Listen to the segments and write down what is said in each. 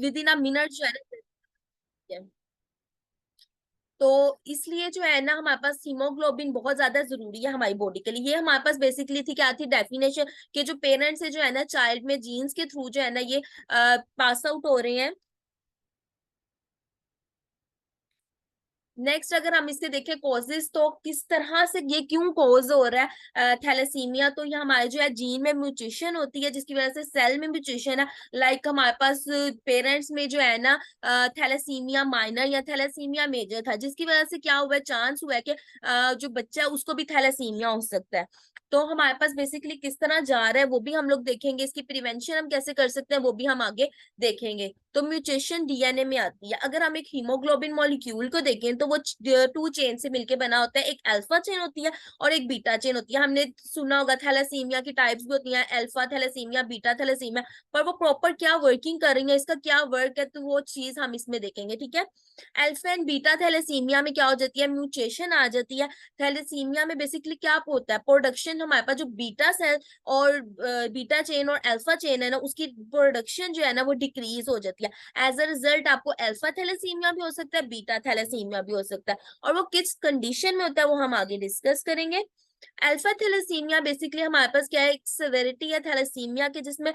With in a minute जो है ना। तो इसलिए जो है ना हमारे पास हीमोग्लोबिन बहुत ज्यादा जरूरी है हमारी बॉडी के लिए। ये हमारे पास बेसिकली थी क्या थी डेफिनेशन, कि जो पेरेंट्स है जो है ना चाइल्ड में जीन्स के थ्रू जो है ना ये पास आउट हो रहे हैं। नेक्स्ट अगर हम इससे देखें कॉजेस, तो किस तरह से ये क्यों कॉज हो रहा है थैलेसीमिया, तो ये हमारे जो है जीन में म्यूटेशन होती है जिसकी वजह से सेल में म्यूटेशन है। लाइक हमारे पास पेरेंट्स में जो है ना थैलेसीमिया माइनर या थैलेसीमिया मेजर था, जिसकी वजह से क्या हुआ है, चांस हुआ है कि जो बच्चा है उसको भी थैलेसीमिया हो सकता है। तो हमारे पास बेसिकली किस तरह जा रहा है वो भी हम लोग देखेंगे, इसकी प्रिवेंशन हम कैसे कर सकते हैं वो भी हम आगे देखेंगे। तो म्यूटेशन डीएनए में आती है। अगर हम एक हीमोग्लोबिन मॉलिक्यूल को देखें तो वो 2 चेन से मिलकर बना होता है। एक अल्फा चेन होती है और एक बीटा चेन होती है। हमने सुना होगा थैलेसीमिया की टाइप्स भी होती हैं, अल्फा थैलेसीमिया, बीटा थैलेसीमिया, पर वो प्रॉपर क्या वर्किंग कर रही है, इसका क्या वर्क है, तो वो चीज हम इसमें देखेंगे। ठीक है, अल्फा एंड बीटा थैलेसीमिया में क्या हो जाती है, म्यूटेशन आ जाती है। थैलेसीमिया में बेसिकली क्या होता है, प्रोडक्शन हमारे पास जो बीटा सेल और बीटा चेन और अल्फा चेन है ना उसकी प्रोडक्शन जो है ना वो डिक्रीज हो जाती है। एज अ रिजल्ट आपको अल्फा थैलेसीमिया भी हो सकता है, बीटा थैलेसीमिया भी हो सकता है। और वो किस कंडीशन में होता है वो हम आगे डिस्कस करेंगे। अल्फा थैलेसीमिया बेसिकली हमारे पास क्या है, एक सेवेरिटी है थैलेसीमिया के जिसमें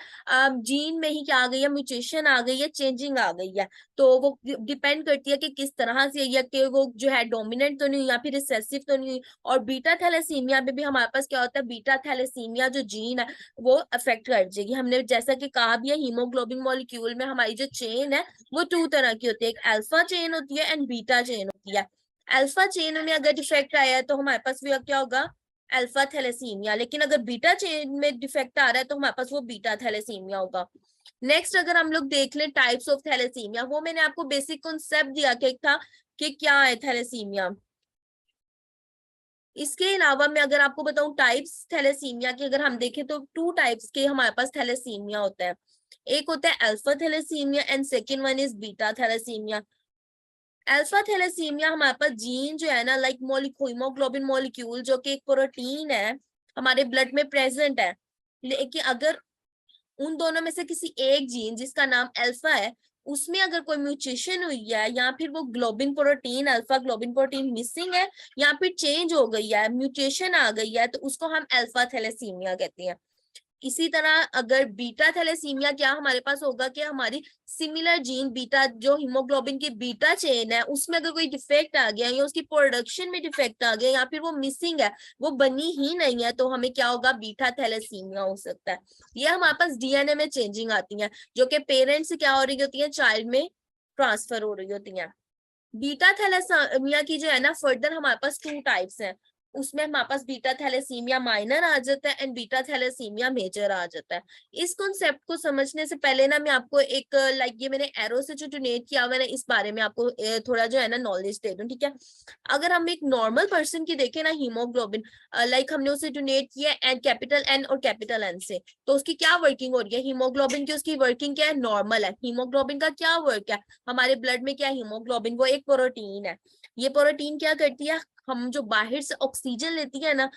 जीन में ही क्या आ गई है, म्यूटेशन आ गई है, चेंजिंग आ गई है। तो वो डिपेंड करती है कि किस तरह से, या कि वो जो है डोमिनेंट तो नहीं हुई या फिर रिसेसिव तो नहीं हुई। और बीटा थैलेसीमिया में भी हमारे पास क्या होता है, बीटा थैलेसीमिया जो जीन है वो अफेक्ट कर जाएगी। हमने जैसा कि कहा भी है, हीमोग्लोबिन मॉलिक्यूल में हमारी जो चेन है वो 2 तरह की होती है, एक अल्फा चेन होती है एंड बीटा चेन होती है। अल्फा चेन में अगर डिफेक्ट आया है तो हमारे पास भी क्या होगा, अल्फा थैलेसीमिया। लेकिन अगर बीटा चेन में डिफेक्ट आ रहा है तो हमारे पास वो बीटा थैलेसीमिया होगा। नेक्स्ट अगर हम लोग देख लें टाइप्स ऑफ थैलेसीमिया, वो मैंने आपको बेसिक कॉन्सेप्ट दिया कि था कि क्या है थैलेसीमिया। इसके अलावा मैं अगर आपको बताऊं टाइप्स थैलेसीमिया की, अगर हम देखें तो 2 टाइप्स के हमारे पास थैलेसीमिया होता है। एक होता है alpha thalassemia and second one is beta thalassemia. Alpha thalassemia हमारे पास जीन जो है ना, लाइक हीमोग्लोबिन मॉलिक्यूल जो कि एक प्रोटीन है हमारे ब्लड में प्रेजेंट है। लेकिन अगर उन दोनों में से किसी एक जीन जिसका नाम अल्फा है उसमें अगर कोई म्यूटेशन हुई है, या फिर वो globin protein alpha globin protein missing है, या फिर चेंज हो गई है, म्यूटेशन आ गई है, तो उसको हम अल्फा थैलेसीमिया कहते हैं। इसी तरह अगर बीटा थैलेसीमिया क्या हमारे पास होगा कि हमारी सिमिलर जीन बीटा जो हीमोग्लोबिन की बीटा चेन है उसमें अगर कोई डिफेक्ट आ गया या उसकी प्रोडक्शन में डिफेक्ट आ गया या फिर वो मिसिंग है, वो बनी ही नहीं है, तो हमें क्या होगा, बीटा थैलेसीमिया हो सकता है। ये हमारे पास डीएनए में चेंजिंग आती है जो कि पेरेंट्स से क्या हो रही होती है, चाइल्ड में ट्रांसफर हो रही होती है। बीटा थैलेसीमिया की जो है ना फर्दर हमारे पास 2 टाइप्स हैं। उसमें हमारे पास बीटा थैलेसीमिया माइनर आ जाता है एंड बीटा थैलेसीमिया मेजर आ जाता है। इस कॉन्सेप्ट को समझने से पहले ना मैं आपको एक लाइक ये मैंने एरो से जो डोनेट किया हुआ है ना इस बारे में आपको थोड़ा जो है ना नॉलेज दे दूं। ठीक है, अगर हम एक नॉर्मल पर्सन की देखें ना हीमोग्लोबिन, लाइक हमने उसे डोनेट किया एंड कैपिटल एन और कैपिटल एन से, तो उसकी क्या वर्किंग हो रही है, हीमोग्लोबिन की उसकी वर्किंग क्या है, नॉर्मल है। हीमोग्लोबिन का क्या वर्क है, हमारे ब्लड में क्या हीमोग्लोबिन वो एक प्रोटीन है। ये प्रोटीन क्या करती है, हम जो बाहर से ऑक्सीजन लेती है ना,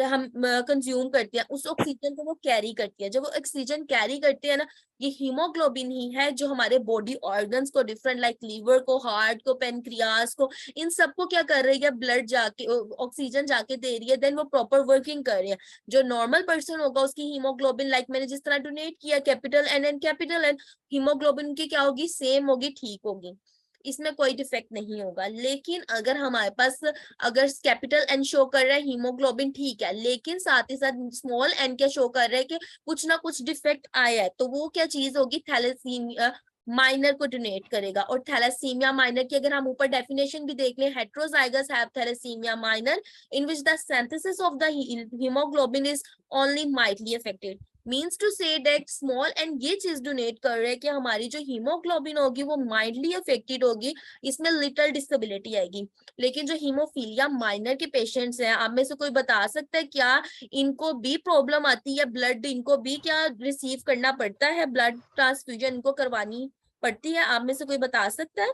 हम कंज्यूम करते हैं, उस ऑक्सीजन को वो कैरी करती है। जब वो ऑक्सीजन कैरी करते हैं ना, ये हीमोग्लोबिन ही है जो हमारे बॉडी ऑर्गन्स को डिफरेंट लाइक लीवर को, हार्ट को, पेनक्रियास को, इन सबको क्या कर रही है, ब्लड जाके ऑक्सीजन जाके दे रही है, देन वो प्रॉपर वर्किंग कर रही है। जो नॉर्मल पर्सन होगा उसकी हीमोग्लोबिन लाइक मैंने जिस तरह डोनेट किया capital N and capital N, haemoglobin की क्या होगी, सेम होगी, ठीक होगी, इसमें कोई डिफेक्ट नहीं होगा। लेकिन अगर हमारे पास अगर कैपिटल एन शो कर रहा है हीमोग्लोबिन ठीक है, लेकिन साथ ही साथ स्मॉल एन क्या शो कर रहा है कि कुछ ना कुछ डिफेक्ट आया है, तो वो क्या चीज होगी, थैलेसीमिया माइनर को डोनेट करेगा। और थैलेसीमिया माइनर की अगर हम ऊपर डेफिनेशन भी देख लें, heterozygous have thalassemia minor in which the synthesis of the haemoglobin is only mildly affected. Means to say that small and ये चीज डोनेट कर रहे हैं कि हमारी जो हीमोग्लोबिन होगी वो माइल्डली अफेक्टेड होगी, इसमें लिटल डिसेबिलिटी आएगी। लेकिन जो हीमोफीलिया माइनर के पेशेंट्स हैं, आप में से कोई बता सकता है क्या इनको भी प्रॉब्लम आती है, ब्लड इनको भी क्या रिसीव करना पड़ता है, ब्लड ट्रांसफ्यूजन इनको करवानी पड़ती है, आप में से कोई बता सकता है?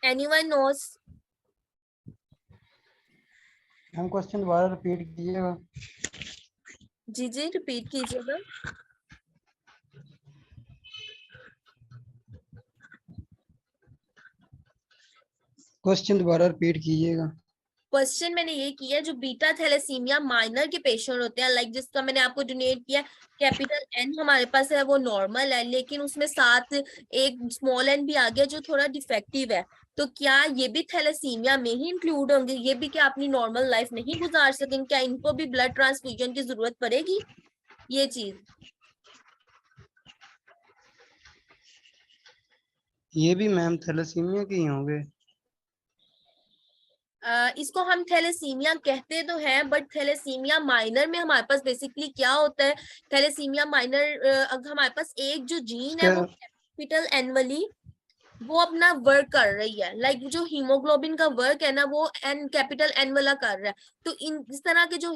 Anyone nose? हम क्वेश्चन दोबारा रिपीट कीजिएगा। जी जी रिपीट कीजिएगा। क्वेश्चन दोबारा रिपीट कीजिएगा। क्वेश्चन मैंने ये किया, जो बीटा थैलेसीमिया माइनर के पेशेंट होते हैं, लाइक जिसका मैंने आपको डोनेट किया, कैपिटल एन हमारे पास है वो नॉर्मल है, लेकिन उसमें साथ एक स्मॉल एन भी आ गया जो थोड़ा डिफेक्टिव है, तो क्या ये भी थैलेसीमिया में ही इंक्लूड होंगे? ये भी क्या अपनी नॉर्मल लाइफ नहीं गुजार सकेंगे? क्या इनको भी ब्लड ट्रांसफ्यूजन की जरूरत पड़ेगी? ये चीज, ये भी मैम थैलेसीमिया के ही होंगे। इसको हम थैलेसीमिया कहते तो हैं, बट थैलेसीमिया माइनर में हमारे पास बेसिकली क्या होता है? थैलेसीमिया माइनर, हमारे पास एक जो जीन है इसका वो कैपिटल एन वाली, वो अपना वर्क कर रही है, लाइक जो हीमोग्लोबिन का वर्क है ना वो एन कैपिटल एन वाला कर रहा है। तो इन इस तरह के जो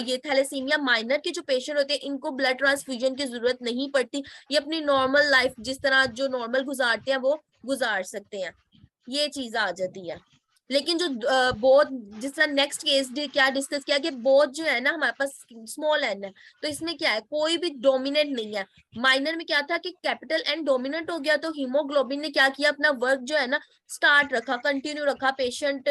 ये थैलेसीमिया माइनर के जो पेशेंट होते हैं, इनको ब्लड ट्रांसफ्यूजन की जरूरत नहीं पड़ती, ये अपनी नॉर्मल लाइफ जिस तरह जो नॉर्मल गुजारते हैं वो गुजार सकते हैं, ये चीज आ जाती है। लेकिन जो बोथ, जिस तरह नेक्स्ट केस क्या डिस्कस किया कि बोथ जो है ना हमारे पास स्मॉल एन है, तो इसमें क्या है, कोई भी डोमिनेंट नहीं है। माइनर में क्या था कि कैपिटल एन डोमिनेंट हो गया, तो हीमोग्लोबिन ने क्या किया, अपना वर्क जो है ना स्टार्ट रखा, कंटिन्यू रखा। पेशेंट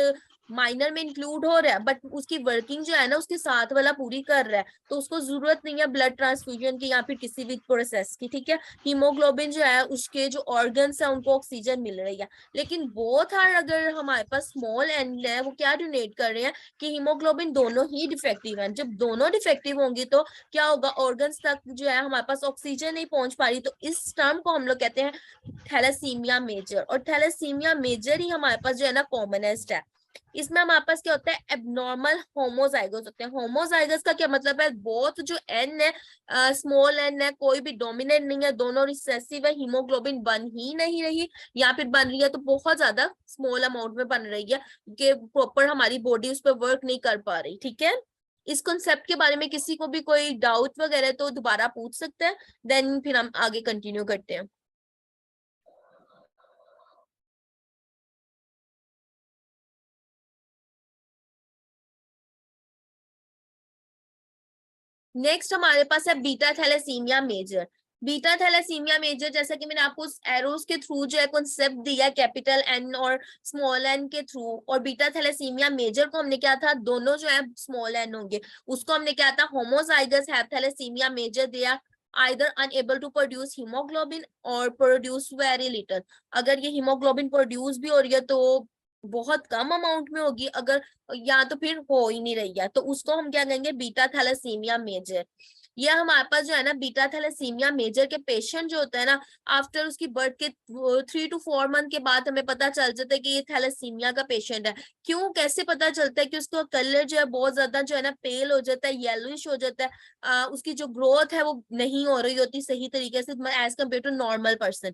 माइनर में इंक्लूड हो रहा है, बट उसकी वर्किंग जो है ना उसके साथ वाला पूरी कर रहा है, तो उसको जरूरत नहीं है ब्लड ट्रांसफ्यूजन की या फिर किसी भी प्रोसेस की, ठीक है। हीमोग्लोबिन जो है उसके जो ऑर्गन्स है उनको ऑक्सीजन मिल रही है। लेकिन बोथ आर, अगर हमारे पास स्मॉल एन है, वो क्या डोनेट कर रहे हैं कि हीमोग्लोबिन दोनों ही डिफेक्टिव हैं। जब दोनों डिफेक्टिव होंगी तो क्या होगा, ऑर्गन्स तक जो है हमारे पास ऑक्सीजन नहीं पहुंच पा रही, तो इस टर्म को हम लोग कहते हैं थैलेसीमिया मेजर। और थैलेसीमिया मेजर ही हमारे पास जो है ना कॉमनेस्ट है। इसमें हमारे पास क्या होता है, एबनॉर्मल होमोजाइगस होते हैं। होमोजाइगस का क्या मतलब है, बोथ जो एन है, स्मॉल एन है, कोई भी डोमिनेंट नहीं है, दोनों रिसेसिव है, हीमोग्लोबिन बन ही नहीं रही, या फिर बन रही है तो बहुत ज्यादा स्मॉल अमाउंट में बन रही है, कि प्रॉपर हमारी बॉडी उस पर वर्क नहीं कर पा रही, ठीक है। इस कॉन्सेप्ट के बारे में किसी को भी कोई डाउट वगैरह तो दोबारा पूछ सकते हैं, देन फिर हम आगे कंटिन्यू करते हैं। नेक्स्ट हमारे पास है beta thalassemia major. Beta thalassemia major, जैसा कि मैंने आपको एरोस के थ्रू जो है कॉन्सेप्ट दिया, कैपिटल एन और स्मॉल एन के थ्रू, और बीटा थैलेसीमिया मेजर को हमने क्या था, दोनों जो है स्मॉल एन होंगे, उसको हमने क्या था, होमोजाइगस हैव थैलेसीमिया मेजर दिया, either unable to produce haemoglobin और प्रोड्यूस वेरी लिटल। अगर ये हीमोग्लोबिन प्रोड्यूस भी हो रही है तो बहुत कम अमाउंट में होगी, अगर या तो फिर हो ही नहीं रही है, तो उसको हम क्या कहेंगे, बीटा थैलेसीमिया मेजर। ये हमारे पास जो है ना बीटा थैलेसीमिया मेजर के पेशेंट जो होता है ना, आफ्टर उसकी बर्थ के 3 to 4 मंथ के बाद हमें पता चल जाता है कि ये थैलेसीमिया का पेशेंट है। क्यों, कैसे पता चलता है? कि उसका कलर जो है बहुत ज्यादा जो है ना पेल हो जाता है, येलोइश हो जाता है, उसकी जो ग्रोथ है वो नहीं हो रही होती सही तरीके से as compare to normal person.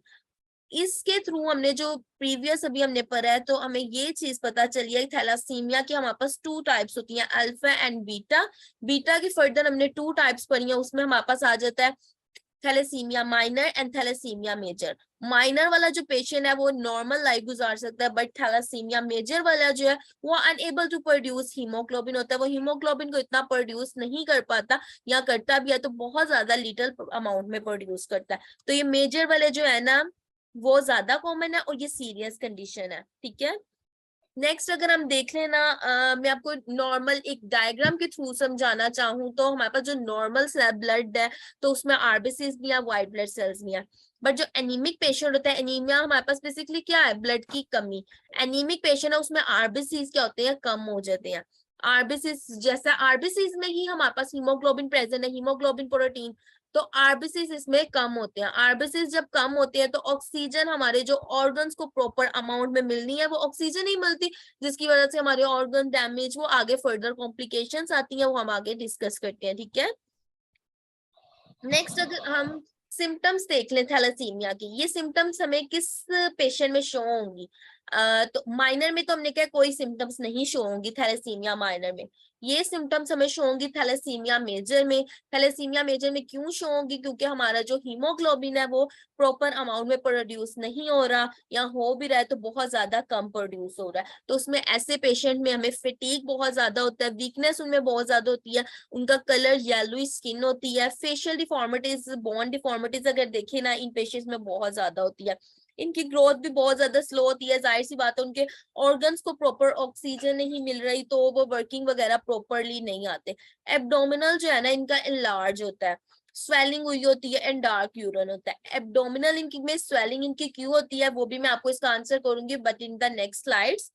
इसके थ्रू हमने जो प्रीवियस अभी हमने पढ़ा है, तो हमें ये चीज पता चली है थैलासीमिया की हमारे पास 2 टाइप्स होती हैं, अल्फा एंड बीटा। बीटा की फर्दर हमने 2 टाइप्स पढ़ी है, उसमें हमारे पास आ जाता है thalassemia minor and thalassemia major. Minor वाला जो पेशेंट है वो नॉर्मल लाइफ गुजार सकता है, बट थैलेसीमिया मेजर वाला जो है वो अनएबल टू प्रोड्यूस हीमोग्लोबिन होता है, वो हीमोग्लोबिन को इतना प्रोड्यूस नहीं कर पाता, या करता भी है तो बहुत ज्यादा लिटिल अमाउंट में प्रोड्यूस करता है। तो ये मेजर वाले जो है ना वो ज्यादा कॉमन है, और ये सीरियस कंडीशन है, ठीक है। नेक्स्ट अगर हम देख लेना, मैं आपको नॉर्मल एक डायग्राम के थ्रू समझाना चाहूँ, तो हमारे पास जो नॉर्मल ब्लड है तो उसमें आरबीसीज भी है, व्हाइट ब्लड सेल्स भी है। बट जो एनीमिक पेशेंट होता है, एनीमिया हमारे पास बेसिकली क्या है, ब्लड की कमी। एनीमिक पेशेंट है उसमें आरबीसीज क्या होते हैं, कम हो जाते हैं। आरबीसीज, जैसा आरबीसीज में ही हमारे पास हीमोग्लोबिन प्रेजेंट है, हीमोग्लोबिन प्रोटीन, तो आरबीसीज इसमें कम होते हैं। आरबीसीज जब कम होते हैं तो ऑक्सीजन हमारे जो ऑर्गन्स को प्रॉपर अमाउंट में मिलनी है वो ऑक्सीजन नहीं मिलती, जिसकी वजह से हमारे ऑर्गन डैमेज, वो आगे फर्दर कॉम्प्लिकेशंस आती हैं, वो हम आगे डिस्कस करते हैं, ठीक है। नेक्स्ट अगर हम सिम्टम्स देख लें थैलेसीमिया की, ये सिम्टम्स हमें किस पेशेंट में शो होंगी। तो माइनर में तो हमने क्या कोई सिम्टम्स नहीं शो होंगी थैलेसीमिया माइनर में, ये सिम्टम्स हमें शो होंगी थैलेसीमिया मेजर में। थैलेसीमिया मेजर में क्यों शो होंगी? क्योंकि हमारा जो हीमोग्लोबिन है वो प्रॉपर अमाउंट में प्रोड्यूस नहीं हो रहा, या हो भी रहा है तो बहुत ज्यादा कम प्रोड्यूस हो रहा है। तो उसमें ऐसे पेशेंट में हमें फिटीग बहुत ज्यादा होता है, वीकनेस उनमें बहुत ज्यादा होती है, उनका कलर येलो स्किन होती है, फेशियल डिफॉर्मिटीज, बोन डिफॉर्मिटीज अगर देखें ना इन पेशेंट्स में बहुत ज्यादा होती है, इनकी ग्रोथ भी बहुत ज्यादा स्लो होती है। जाहिर सी बात है उनके ऑर्गन्स को प्रॉपर ऑक्सीजन नहीं मिल रही तो वो वर्किंग वगैरह प्रॉपरली नहीं आते। एब्डोमिनल जो है ना इनका इनलार्ज होता है, स्वेलिंग हुई होती है एंड डार्क यूरिन होता है। एब्डोमिनल इनकी में स्वेलिंग इनकी क्यों होती है वो भी मैं आपको इसका आंसर करूंगी, but in the next slides.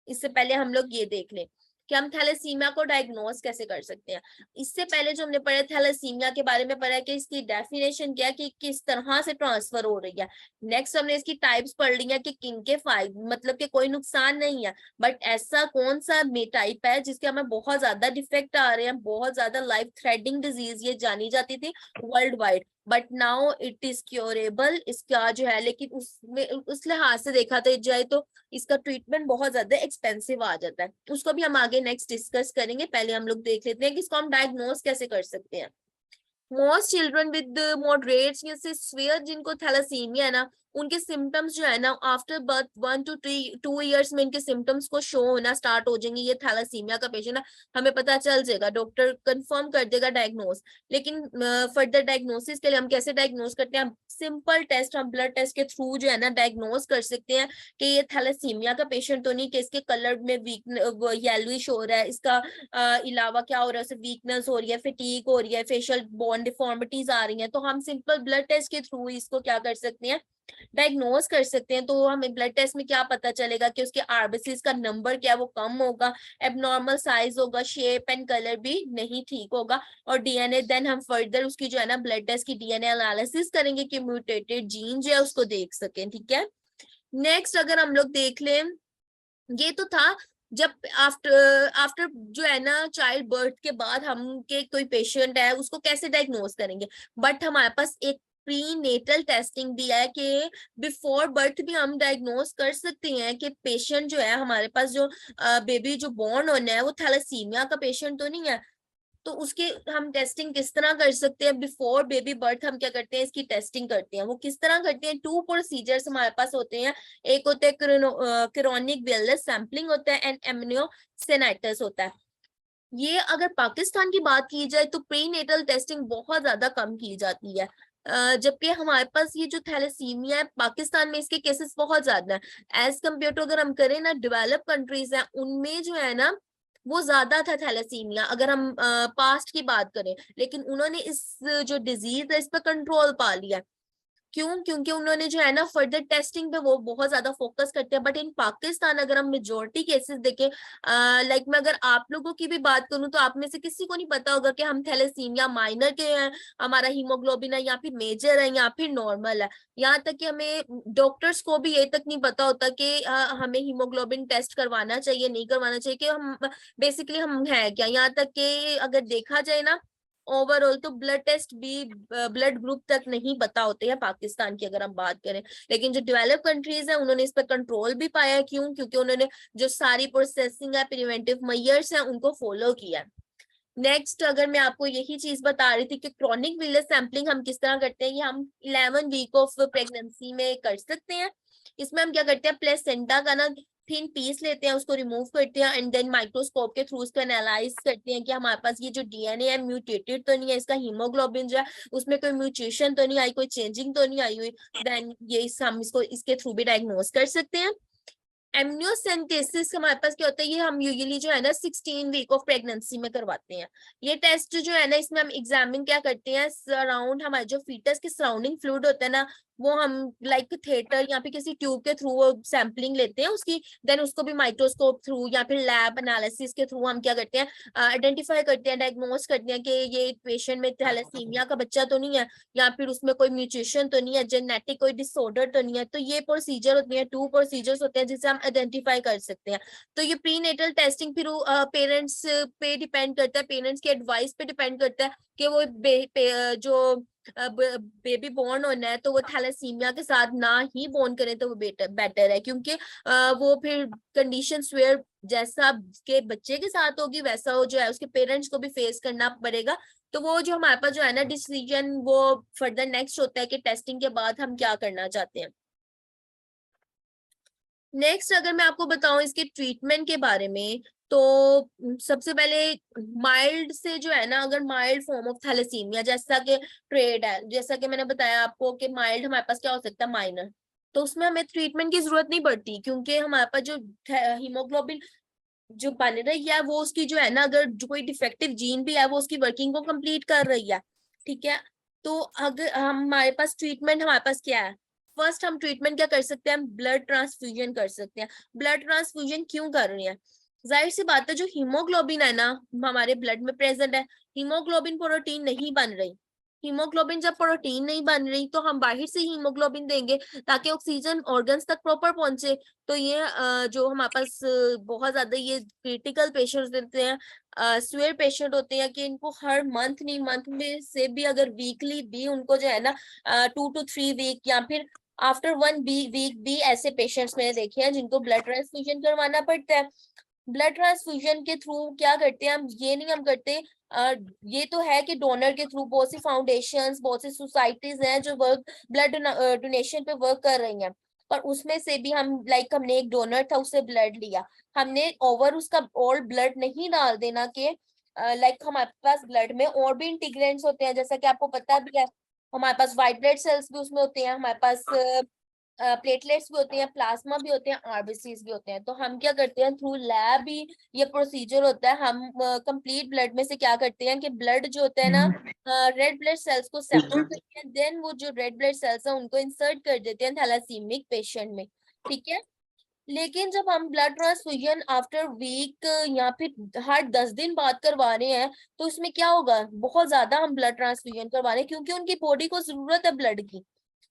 इससे पहले हम लोग ये देख लें कि हम थैलेसीमिया को डायग्नोस कैसे कर सकते हैं। इससे पहले जो हमने पढ़ा थैलेसीमिया के बारे में पढ़ा कि इसकी डेफिनेशन क्या है, कि किस तरह से ट्रांसफर हो रही है। नेक्स्ट हमने इसकी टाइप्स पढ़ ली है कि किन के फायदे, मतलब कि कोई नुकसान नहीं है, बट ऐसा कौन सा टाइप है जिसके हमें बहुत ज्यादा डिफेक्ट आ रहे हैं, बहुत ज्यादा लाइफ थ्रेटनिंग डिजीज ये जानी जाती थी world wide, but now it is curable इसका जो है। लेकिन उसमें उस लिहाज से देखा तो जाए तो इसका ट्रीटमेंट बहुत ज्यादा एक्सपेंसिव आ जाता है, उसको भी हम आगे नेक्स्ट डिस्कस करेंगे। पहले हम लोग देख लेते हैं कि इसको हम डायग्नोस कैसे कर सकते हैं। मोस्ट चिल्ड्रन विद मॉडरेट या सिवियर जिनको थैलासीमिया है ना, उनके सिम्टम्स जो है ना आफ्टर बर्थ 1 to 2 years में इनके सिम्टम्स को शो होना स्टार्ट हो जाएंगे। ये थैलासीमिया का पेशेंट है, हमें पता चल जाएगा, डॉक्टर कंफर्म कर देगा डायग्नोस। लेकिन फर्दर डायग्नोसिस के लिए हम कैसे डायग्नोस करते हैं? सिंपल टेस्ट, हम ब्लड टेस्ट के थ्रू जो है ना डायग्नोस कर सकते हैं कि ये थैलासीमिया का पेशेंट तो नहीं, कि इसके कलर में वीक येलोइश हो रहा है, इसका अलावा क्या हो रहा है, उसे वीकनेस हो रही है, फिटीग हो रही है, फेशियल बोन डिफॉर्मिटीज आ रही हैं। तो हम सिंपल ब्लड टेस्ट के थ्रू इसको क्या कर सकते हैं, डायग्नोस कर सकते हैं। तो हमें ब्लड टेस्ट में क्या पता चलेगा कि उसके आरबीसीज का नंबर क्या है, वो कम होगा, एबनॉर्मल साइज होगा, शेप एंड कलर भी नहीं ठीक होगा। और डीएनए देन हम फर्दर उसकी जो है ना ब्लड टेस्ट की डीएनए एनालिसिस करेंगे कि म्यूटेटेड जीन जो है उसको देख सकें, ठीक है। नेक्स्ट अगर हम लोग देख लें, ये तो था जब आफ्टर आफ्टर जो है ना चाइल्ड बर्थ के बाद हम के कोई पेशेंट है उसको कैसे डायग्नोस करेंगे। बट हमारे पास एक प्री नेटल टेस्टिंग भी है कि बिफोर बर्थ भी हम डायग्नोस कर सकते हैं कि पेशेंट जो है हमारे पास जो बेबी जो बॉर्न होना है वो थैलेसीमिया का पेशेंट तो नहीं है। तो उसके हम टेस्टिंग किस तरह कर सकते हैं? बिफोर बेबी बर्थ हम क्या करते हैं, इसकी टेस्टिंग करते हैं। वो किस तरह करते हैं? 2 प्रोसीजर्स हमारे पास होते हैं। एक होता है क्रोनिक वेलनेस सैंपलिंग होता है एंड एमनियोसेनाइटिस होता है। ये अगर पाकिस्तान की बात की जाए तो प्री नेटल टेस्टिंग बहुत ज्यादा कम की जाती है, जबकि हमारे पास ये जो थैलेसीमिया है पाकिस्तान में इसके केसेस बहुत ज्यादा है एज कम्पेयर टू, अगर हम करें ना डेवलप कंट्रीज हैं उनमें जो है ना वो ज्यादा था थैलेसीमिया, अगर हम पास्ट की बात करें। लेकिन उन्होंने इस जो डिजीज है इस पर कंट्रोल पा लिया। क्यों? क्योंकि उन्होंने जो है ना फर्दर टेस्टिंग पे वो बहुत ज्यादा फोकस करते हैं। बट इन पाकिस्तान अगर हम मेजोरिटी केसेस देखें, लाइक मैं अगर आप लोगों की भी बात करूं तो आप में से किसी को नहीं पता होगा कि हम थैलेसीमिया माइनर के हैं, हमारा हीमोग्लोबिन है, या फिर मेजर है, या फिर नॉर्मल है। यहाँ तक कि हमें डॉक्टर्स को भी ये तक नहीं पता होता कि हमें हीमोग्लोबिन टेस्ट करवाना चाहिए नहीं करवाना चाहिए, कि हम बेसिकली हम है क्या। यहाँ तक कि अगर देखा जाए ना ओवरऑल तो ब्लड टेस्ट भी ब्लड ग्रुप तक नहीं पता होते हैं पाकिस्तान की अगर हम बात करें। लेकिन जो डेवलप कंट्रीज है उन्होंने इस पर कंट्रोल भी पाया। क्यों? क्योंकि उन्होंने जो सारी प्रोसेसिंग है, प्रिवेंटिव मेजर्स है, उनको फॉलो किया। नेक्स्ट अगर मैं आपको यही चीज बता रही थी कि क्रॉनिक विलर सैंपलिंग हम किस तरह करते हैं, ये हम 11 वीक ऑफ प्रेगनेंसी में कर सकते हैं। इसमें हम क्या करते हैं, प्लेसेंटा का ना थिन पीस लेते हैं, उसको रिमूव करते हैं एंड देन माइक्रोस्कोप के थ्रू उसको एनालाइज करते हैं कि हमारे पास ये जो डीएनए है म्यूटेटेड तो नहीं है, इसका हीमोग्लोबिन जो है उसमें कोई म्यूटेशन तो नहीं आई, कोई चेंजिंग तो नहीं आई हुई। देन ये हम इसको इसके थ्रू भी डायग्नोस कर सकते हैं। एमनियोसेंटेसिस हमारे पास क्या होता है, ये हम यूजुअली जो है ना 16 वीक ऑफ प्रेगनेंसी में करवाते हैं। ये टेस्ट जो है ना इसमें हम एग्जामिन क्या करते हैं, सराउंड हमारे जो फीटस के सराउंडिंग फ्लूइड होता है ना वो हम लाइक थिएटर या फिर किसी ट्यूब के थ्रू वो सैंपलिंग लेते हैं उसकी। देन उसको भी माइक्रोस्कोप थ्रू या फिर लैब एनालिसिस के थ्रू हम क्या करते हैं, आइडेंटिफाई करते हैं, डायग्नोस करते हैं कि ये पेशेंट में थैलेसीमिया का बच्चा तो नहीं है, या फिर उसमें कोई म्यूटेशन तो नहीं है, जेनेटिक कोई डिसऑर्डर तो नहीं है। तो ये प्रोसीजर होती है, 2 प्रोसीजर्स होते हैं जिससे हम आइडेंटिफाई कर सकते हैं। तो ये प्री नेटल टेस्टिंग फिर पेरेंट्स पे डिपेंड करता है, पेरेंट्स की एडवाइस पे डिपेंड करता है कि वो जो बेबी बॉर्न होना है तो वो थैलेसीमिया के साथ ना ही बॉर्न करें तो वो बेटर है, क्योंकि वो फिर कंडीशन वेयर जैसा के बच्चे के साथ होगी वैसा वो जो है उसके पेरेंट्स को भी फेस करना पड़ेगा। तो वो जो हमारे पास जो है ना डिसीजन वो फर्दर नेक्स्ट होता है कि टेस्टिंग के बाद हम क्या करना चाहते हैं। नेक्स्ट अगर मैं आपको बताऊं इसके ट्रीटमेंट के बारे में, तो सबसे पहले माइल्ड से जो है ना, अगर माइल्ड फॉर्म ऑफ थैलेसीमिया जैसा कि ट्रेड है, जैसा कि मैंने बताया आपको कि माइल्ड हमारे पास क्या हो सकता है, माइनर, तो उसमें हमें ट्रीटमेंट की जरूरत नहीं पड़ती, क्योंकि हमारे पास जो हीमोग्लोबिन जो बन रही है वो उसकी जो है ना, अगर जो कोई डिफेक्टिव जीन भी है वो उसकी वर्किंग को कंप्लीट कर रही है। ठीक है, तो अगर हमारे पास ट्रीटमेंट हमारे पास क्या है, फर्स्ट हम ट्रीटमेंट क्या कर सकते हैं, ब्लड ट्रांसफ्यूजन कर सकते हैं। ब्लड ट्रांसफ्यूजन क्यों कर रहे हैं, जाहिर सी बात है जो हीमोग्लोबिन है ना हमारे ब्लड में प्रेजेंट है, हीमोग्लोबिन प्रोटीन नहीं बन रही। हीमोग्लोबिन जब प्रोटीन नहीं बन रही तो हम बाहर से हीमोग्लोबिन देंगे ताकि ऑक्सीजन ऑर्गन्स तक प्रॉपर पहुंचे। तो ये जो हमारे पास बहुत ज्यादा ये क्रिटिकल पेशेंट्स होते हैं, स्वेयर पेशेंट होते हैं कि इनको हर मंथ नहीं, मंथ में से भी अगर वीकली भी उनको जो है ना 2 to 3 वीक या फिर आफ्टर 1 वीक भी ऐसे पेशेंट्स मैंने देखे हैं जिनको ब्लड ट्रांसफ्यूजन करवाना पड़ता है। ब्लड ट्रांसफ्यूजन के थ्रू क्या करते हैं हम, ये नहीं हम करते, ये तो है कि डोनर के थ्रू बहुत सी फाउंडेशंस बहुत सी सोसाइटीज हैं जो वर्क ब्लड डोनेशन पे वर्क कर रही हैं, पर उसमें से भी हम लाइक हमने एक डोनर था उससे ब्लड लिया, हमने ओवर उसका ऑल ब्लड नहीं डाल देना कि लाइक हमारे पास ब्लड में और भी इंटीग्रेंट्स होते हैं, जैसा कि आपको पता भी है हमारे पास व्हाइट ब्लड सेल्स भी उसमें होते हैं, हमारे पास प्लेटलेट्स भी होते हैं, प्लाज्मा भी होते हैं, आरबीसीज भी होते हैं। तो हम क्या करते हैं, थ्रू लैब ही ये प्रोसीजर होता है, हम कंप्लीट ब्लड में से क्या करते हैं कि ब्लड जो होता है ना रेड ब्लड सेल्स को सेपरेट करते हैं, देन वो जो रेड ब्लड सेल्स है उनको इंसर्ट कर देते हैं थैलासीमिक पेशेंट में। ठीक है, लेकिन जब हम ब्लड ट्रांसफ्यूजन आफ्टर वीक या फिर हर 10 दिन बाद करवा रहे हैं तो उसमें क्या होगा, बहुत ज्यादा हम ब्लड ट्रांसफ्यूजन करवा रहे हैं क्योंकि उनकी बॉडी को जरूरत है ब्लड की।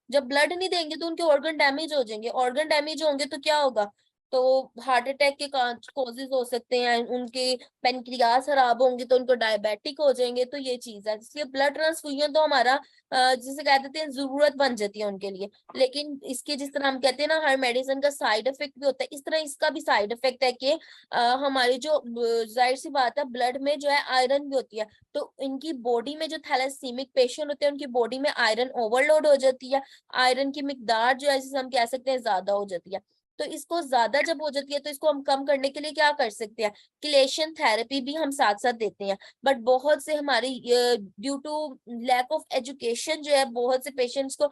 जब ब्लड नहीं देंगे तो उनके ऑर्गन डैमेज हो जाएंगे, ऑर्गन डैमेज होंगे तो क्या होगा, तो हार्ट अटैक के कॉजेज हो सकते हैं, उनके पेनक्रियास खराब होंगे तो उनको डायबिटिक हो जाएंगे। तो ये चीज है, इसलिए ब्लड ट्रांसफ्यूजन तो हमारा जिसे कह देते हैं जरूरत बन जाती है उनके लिए। लेकिन इसके जिस तरह हम कहते हैं ना हर मेडिसिन का साइड इफेक्ट भी होता है, इस तरह इसका भी साइड इफेक्ट है कि हमारी जो जाहिर सी बात है ब्लड में जो है आयरन भी होती है, तो इनकी बॉडी में जो थैलेसीमिक पेशेंट होते हैं उनकी बॉडी में आयरन ओवरलोड हो जाती है, आयरन की मिकदार जो है जिसे हम कह सकते हैं ज्यादा हो जाती है। तो इसको ज्यादा जब हो जाती है तो इसको हम कम करने के लिए क्या कर सकते हैं, किलेशन थेरेपी भी हम साथ साथ देते हैं। बट बहुत से हमारी due to lack of education जो है बहुत से पेशेंट्स को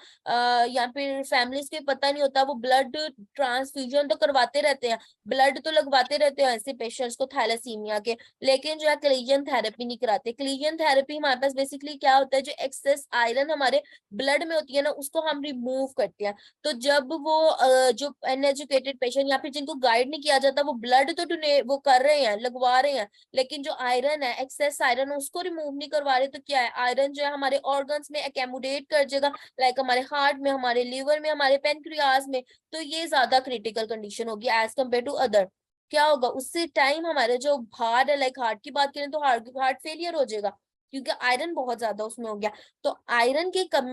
या फिर फैमिलीज को पता नहीं होता, वो ब्लड ट्रांसफ्यूजन तो करवाते रहते हैं, ब्लड तो लगवाते रहते हैं ऐसे पेशेंट्स को थैलेसीमिया के, लेकिन जो है क्लीजन थेरेपी नहीं कराते। क्लीजन थेरेपी हमारे पास बेसिकली क्या होता है, जो एक्सेस आयरन हमारे ब्लड में होती है ना उसको हम रिमूव करते हैं। तो जब वो जो अनएजुकेटेड पेशेंट या फिर जिनको गाइड नहीं किया जाता वो ब्लड तो वो कर रहे हैं लगवा रहे हैं, लेकिन जो आयरन है एक्सेस आयरन उसको रिमूव नहीं करवा रहे, तो क्या है आयरन जो है हमारे ऑर्गन्स में एक्यूमुलेट कर जाएगा, लाइक हमारे हार्ट में, हमारे लिवर में, हमारे पेनक्रियास में। तो ये ज्यादा क्रिटिकल कंडीशन होगी एज कम्पेयर टू अदर। क्या होगा उससे टाइम हमारे जो हार्ट है, लाइक हार्ट की बात करें तो हार्ट फेलियर हो जाएगा क्योंकि आयरन बहुत ज्यादा उसमें हो गया। तो आयरन के कम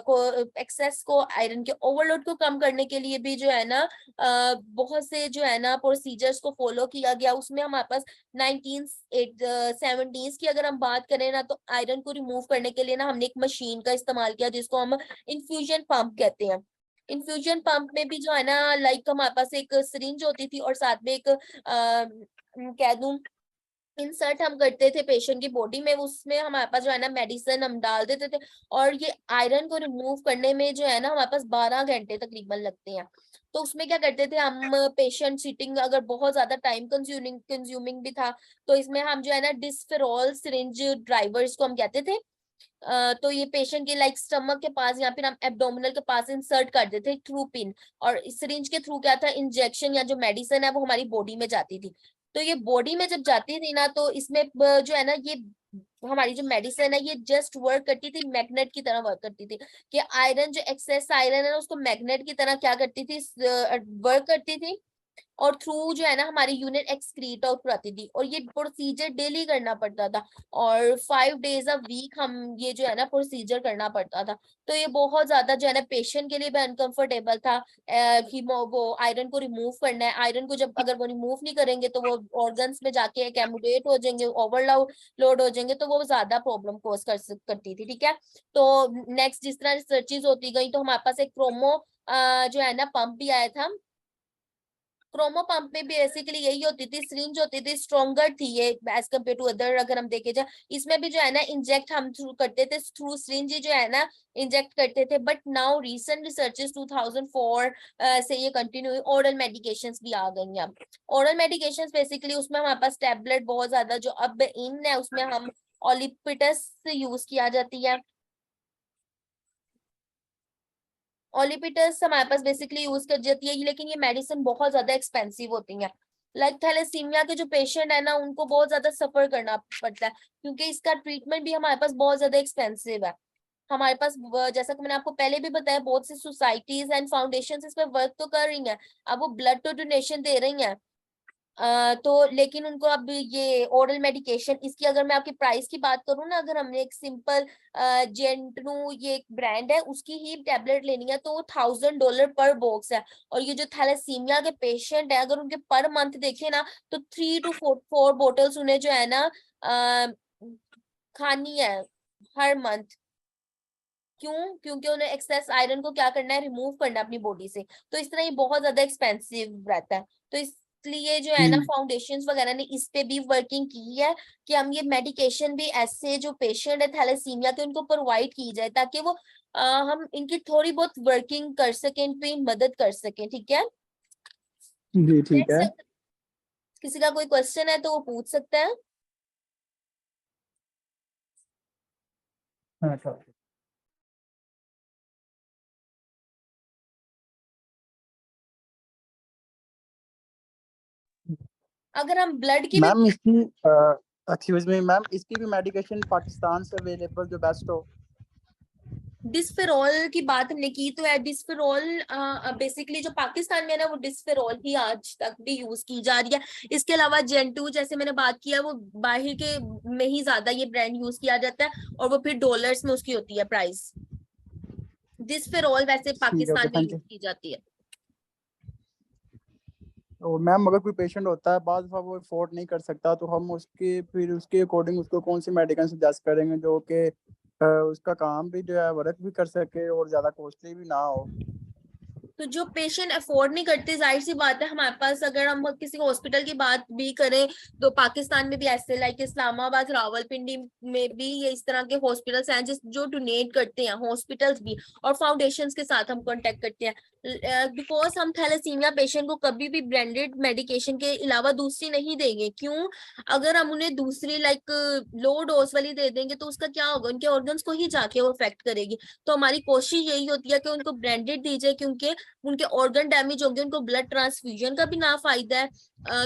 को एक्सेस को, आयरन के ओवरलोड को कम करने के लिए भी जो है ना बहुत से जो है ना प्रोसीजर्स को फॉलो किया गया। उसमें हमारे पास 1970s की अगर हम बात करें ना, तो आयरन को रिमूव करने के लिए ना हमने एक मशीन का इस्तेमाल किया जिसको हम इन्फ्यूजन पंप कहते हैं। इन्फ्यूजन पंप में भी जो है ना लाइक हमारे पास एक सिरिंज होती थी और साथ में एक कह दूं इंसर्ट हम करते थे पेशेंट की बॉडी में, उसमें हमारे पास जो है ना मेडिसिन हम डाल देते थे, और ये आयरन को रिमूव करने में जो है ना हमारे पास 12 घंटे तकरीबन लगते हैं। तो उसमें क्या करते थे हम, पेशेंट सीटिंग अगर बहुत ज्यादा टाइम कंज्यूमिंग भी था तो इसमें हम जो है ना डिस्फेरॉल सिरिंज ड्राइवर्स को हम कहते थे। तो ये पेशेंट के लाइक स्टमक के पास या फिर हम एब्डोमिनल के पास इंसर्ट कर देते थ्रू पिन, और इस सिरिंज के थ्रू क्या था, इंजेक्शन या जो मेडिसिन है वो हमारी बॉडी में जाती थी। तो ये बॉडी में जब जाती थी ना तो इसमें जो है ना ये हमारी जो मेडिसिन है ये जस्ट वर्क करती थी, मैग्नेट की तरह वर्क करती थी, कि आयरन जो एक्सेस आयरन है ना उसको मैग्नेट की तरह क्या करती थी, वर्क करती थी। और थ्रू जो है ना हमारी यूनिट एक्सक्रीट आउट कराती थी, और ये प्रोसीजर डेली करना पड़ता था, और 5 days अ वीक हम ये जो है ना प्रोसीजर करना पड़ता था। तो ये बहुत ज्यादा जो है ना पेशेंट के लिए भी अनकंफर्टेबल था कि वो आयरन को रिमूव करना है। आयरन को जब अगर वो रिमूव नहीं करेंगे तो वो ऑर्गन्स में जाके एक्यूमुलेट हो जाएंगे, ओवरलोड हो जाएंगे, तो वो ज्यादा प्रॉब्लम कोज करती थी। ठीक है, तो नेक्स्ट जिस तरह रिसर्चेज होती गई तो हमारे पास एक क्रोमो जो है ना पंप भी आया था। क्रोमो पंप में बेसिकली यही होती थी, सिरिंज होती थी, स्ट्रॉन्गर थी ये एज कम्पेयर टू अदर। अगर हम देखे जाए इसमें भी जो है ना इंजेक्ट हम थ्रू करते थे, थ्रू सिरिंज जो है ना इंजेक्ट करते थे। बट नाउ रीसेंट रिसर्चेस 2004 से ये कंटिन्यू हुई, ओरल मेडिकेशंस भी आ गई हैं अब। ओरल मेडिकेशंस बेसिकली उसमें हमारे पास टैबलेट बहुत ज्यादा जो अब इन है, उसमें हम ओलिपिटस यूज किया जाती है। ओलिपिटस हमारे पास बेसिकली यूज कर जाती है, लेकिन ये मेडिसिन बहुत ज्यादा एक्सपेंसिव होती है। लाइक थैलेसीमिया के जो पेशेंट है ना उनको बहुत ज्यादा सफर करना पड़ता है, क्योंकि इसका ट्रीटमेंट भी हमारे पास बहुत ज्यादा एक्सपेंसिव है। हमारे पास जैसा कि मैंने आपको पहले भी बताया, बहुत सी सोसाइटीज एंड फाउंडेशन इस पे वर्क तो कर रही हैं, अब वो ब्लड तो डोनेशन दे रही हैं। तो लेकिन उनको अब ये ओरल मेडिकेशन, इसकी अगर मैं आपकी प्राइस की बात करूँ ना, अगर हमने एक सिंपल जेंटनू ये एक ब्रांड है उसकी ही टैबलेट लेनी है तो वो $1000 पर बॉक्स है। और ये जो थैलेसीमिया के पेशेंट है अगर उनके पर मंथ देखे ना तो 3 to 4 बोटल्स उन्हें जो है ना खानी है हर मंथ। क्यों? क्योंकि उन्हें एक्सेस आयरन को क्या करना है, रिमूव करना है अपनी बॉडी से। तो इस तरह ये बहुत ज्यादा एक्सपेंसिव रहता है। तो इसलिए जो है ना फाउंडेशंस वगैरह ने इस पे भी वर्किंग की है कि हम ये मेडिकेशन भी ऐसे जो पेशेंट है थैलेसीमिया के उनको प्रोवाइड की जाए, ताकि वो हम इनकी थोड़ी बहुत वर्किंग कर सकें, इन पे मदद कर सकें। ठीक है, जी ठीक है। Next, किसी का कोई क्वेश्चन है तो वो पूछ सकता है। अच्छा अगर हम ब्लड की भी मैम इसकी एक्सक्यूज मी मैम, इसकी भी मेडिकेशन पाकिस्तान से अवेलेबल जो बेस्ट हो। डिस्फेरोल की बात हमने की तो है, डिस्फेरोल बेसिकली जो पाकिस्तान में है ना वो डिस्फेरोल ही आज तक भी यूज की जा रही है। इसके अलावा जेंटू जैसे मैंने बात किया वो बाहर के में ही ज्यादा ये ब्रांड यूज किया जाता है, और वो फिर डॉलर्स में उसकी होती है प्राइस। डिस्फेरोल वैसे ठीक है, ओके पाकिस्तान में थैंक यूज यू। की जाती है। और मैम अगर कोई पेशेंट होता है बाद दफा वो अफोर्ड नहीं कर सकता तो हम उसके फिर उसके अकॉर्डिंग उसको कौन सी मेडिसिन सजेस्ट करेंगे जो कि उसका काम भी जो है वर्क भी कर सके और ज्यादा कॉस्टली भी ना हो। तो जो पेशेंट अफोर्ड नहीं करते, जाहिर सी बात है हमारे पास अगर हम किसी हॉस्पिटल की बात भी करें तो पाकिस्तान में भी ऐसे लाइक इस्लामाबाद रावलपिंडी में भी ये इस तरह के हॉस्पिटल्स हैं जिस जो डोनेट करते हैं, हॉस्पिटल्स भी और फाउंडेशंस के साथ हम कांटेक्ट करते हैं। बिकॉज हम थैलेसीमिया पेशेंट को कभी भी ब्रांडेड मेडिकेशन के अलावा दूसरी नहीं देंगे। क्यों? अगर हम उन्हें दूसरी लाइक लो डोज वाली दे देंगे तो उसका क्या होगा, उनके ऑर्गन्स को ही जाके वो अफेक्ट करेगी। तो हमारी कोशिश यही होती है कि उनको ब्रांडेड दी जाए, क्योंकि उनके ऑर्गन डैमेज होंगे, उनको ब्लड ट्रांसफ्यूजन का भी ना फायदा है।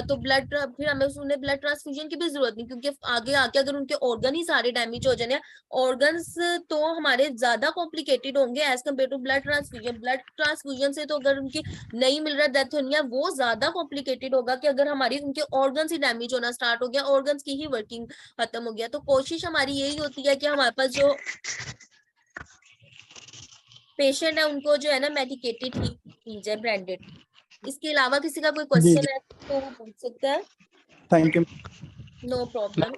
तो फिर हमें उन्हें ब्लड ट्रांसफ्यूजन की भी जरूरत नहीं, क्योंकि आगे आके अगर उनके ऑर्गन ही सारे डैमेज हो जाने, ऑर्गन्स तो हमारे ज्यादा कॉम्प्लिकेटेड होंगे as compare to blood transfusion. Blood transfusion से तो अगर उनकी नहीं मिल रहा डेथ होनी है वो ज्यादा कॉम्प्लिकेटेड होगा कि अगर हमारी उनके ऑर्गन्स ही डैमेज होना स्टार्ट हो गया, ऑर्गन्स की ही वर्किंग खत्म हो गया। तो कोशिश हमारी यही होती है कि हमारे पास जो पेशेंट है उनको जो है ना मेडिकेटेड ही की जाए, ब्रांडेड। इसके अलावा किसी का कोई जी जी क्वेश्चन है तो वो पूछ सकता है। Thank you. No problem.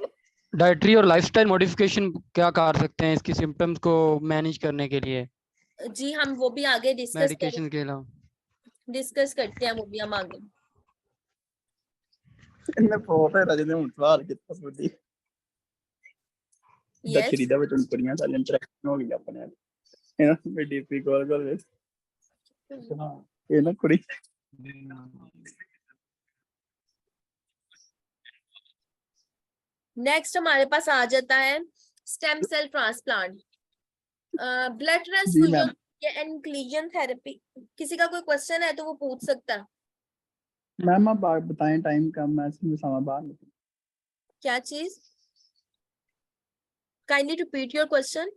Dietary और लाइफस्टाइल मॉडिफिकेशन क्या कर सकते हैं इसकी सिम्टम्स को मैनेज करने के लिए जी हम वो भी आगे मेडिकेशन के अलावा? डिस्कस करते हैं वो भी हम आगे। इन्हें बहुत है राजे ने मुझसे कितना बुद्धि यस दक्षिणी दा बचन कुड़ियां सारी इंटरेक्शन हो गई अपने है ना मैं डीपी कॉल कर ले। हां ये ना कुड़ी नेक्स्ट हमारे पास आ जाता है स्टेम सेल ट्रांसप्लांट, ब्लड जी मैम। ट्रांसफ्यूजन या इंक्लूजन थेरेपी। किसी का कोई क्वेश्चन है तो वो पूछ सकता है। मैम आप बताएं टाइम कम है इसमें समय बाहर क्या चीज? Kindly repeat your question.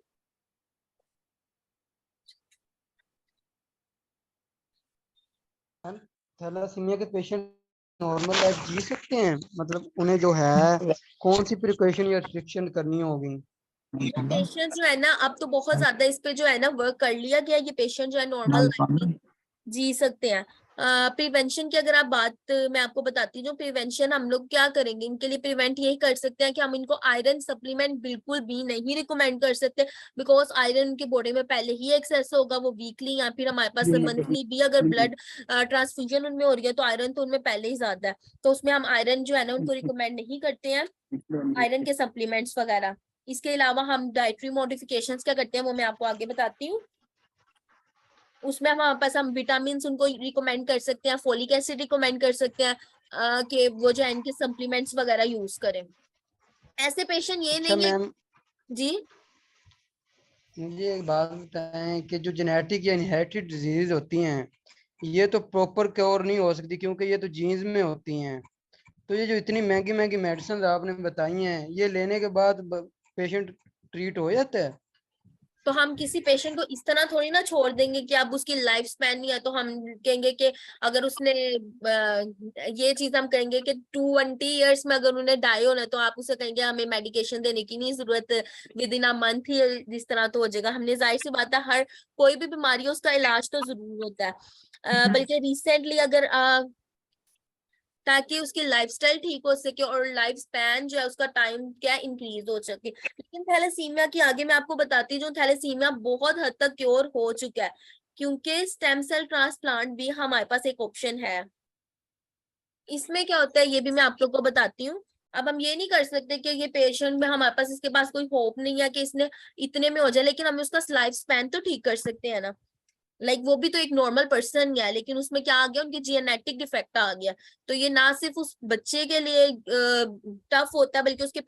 Thalassaemia के पेशेंट नॉर्मल लाइफ जी सकते हैं, मतलब उन्हें जो है कौन सी प्रिकॉशन या रिस्ट्रिक्शन करनी होगी? पेशेंट जो है ना, अब तो बहुत ज्यादा इस पे जो है ना वर्क कर लिया गया, ये पेशेंट जो है नॉर्मल लाइफ जी सकते हैं। प्रिवेंशन की अगर आप बात मैं आपको बताती हूँ, प्रिवेंशन हम लोग क्या करेंगे इनके लिए, प्रिवेंट यही कर सकते हैं कि हम इनको आयरन सप्लीमेंट बिल्कुल भी नहीं रिकमेंड कर सकते, बिकॉज आयरन उनकी बॉडी में पहले ही एक्सेस होगा, वो वीकली या फिर हमारे पास मंथली भी अगर ब्लड ट्रांसफ्यूजन उनमें हो रही है तो आयरन तो उनमें पहले ही ज्यादा है, तो उसमें हम आयरन जो है ना उनको रिकमेंड नहीं करते हैं, आयरन के सप्लीमेंट्स वगैरह। इसके अलावा हम डाइटरी मॉडिफिकेशंस क्या करते हैं वो मैं आपको आगे बताती हूँ। उसमें हमारे पास हम विटामिन उनको रिकमेंड कर सकते हैं, फोलिक एसिड रिकमेंड कर सकते हैं कि वो जो है इनके सप्लीमेंट्स वगैरह यूज करें। ऐसे पेशेंट ये अच्छा नहीं है मैम, जी। मुझे एक बात बताएं कि जो जेनेटिक या इनहेरिटेड डिजीज होती हैं, ये तो प्रॉपर क्योर नहीं हो सकती क्योंकि ये तो जीन्स में होती हैं। तो ये जो इतनी महंगी महंगी मेडिसिन आपने बताई हैं, ये लेने के बाद पेशेंट ट्रीट हो जाता है? तो हम किसी पेशेंट को इस तरह थोड़ी ना छोड़ देंगे कि अब उसकी लाइफ स्पैन नहीं है, तो हम कहेंगे कि अगर उसने ये चीज हम कहेंगे कि 220 ईयर्स में अगर उन्हें डाई होना है तो आप उसे कहेंगे हमें मेडिकेशन देने की नहीं जरूरत, विद इन अ मंथ ही जिस तरह तो हो जाएगा। हमने जाहिर सी बात है हर कोई भी बीमारी है उसका इलाज तो जरूर होता है, बल्कि रिसेंटली अगर ताकि उसकी लाइफस्टाइल ठीक हो सके और लाइफ स्पैन जो है उसका टाइम क्या इंक्रीज हो सके। लेकिन थैलेसीमिया की आगे मैं आपको बताती हूँ, थैलेसीमिया बहुत हद तक क्योर हो चुका है क्योंकि स्टेम सेल ट्रांसप्लांट भी हमारे पास एक ऑप्शन है। इसमें क्या होता है ये भी मैं आप लोग को बताती हूँ। अब हम ये नहीं कर सकते कि ये पेशेंट में हमारे पास इसके पास कोई होप नहीं है कि इसने इतने में हो जाए, लेकिन हम उसका लाइफ स्पैन तो ठीक कर सकते हैं ना। लाइक वो भी तो एक नॉर्मल पर्सन ही है, लेकिन उसमें क्या आ गया, उनकी जेनेटिक डिफेक्ट आ गया। तो ये ना सिर्फ उस बच्चे के लिए टफ होता है बल्कि उसके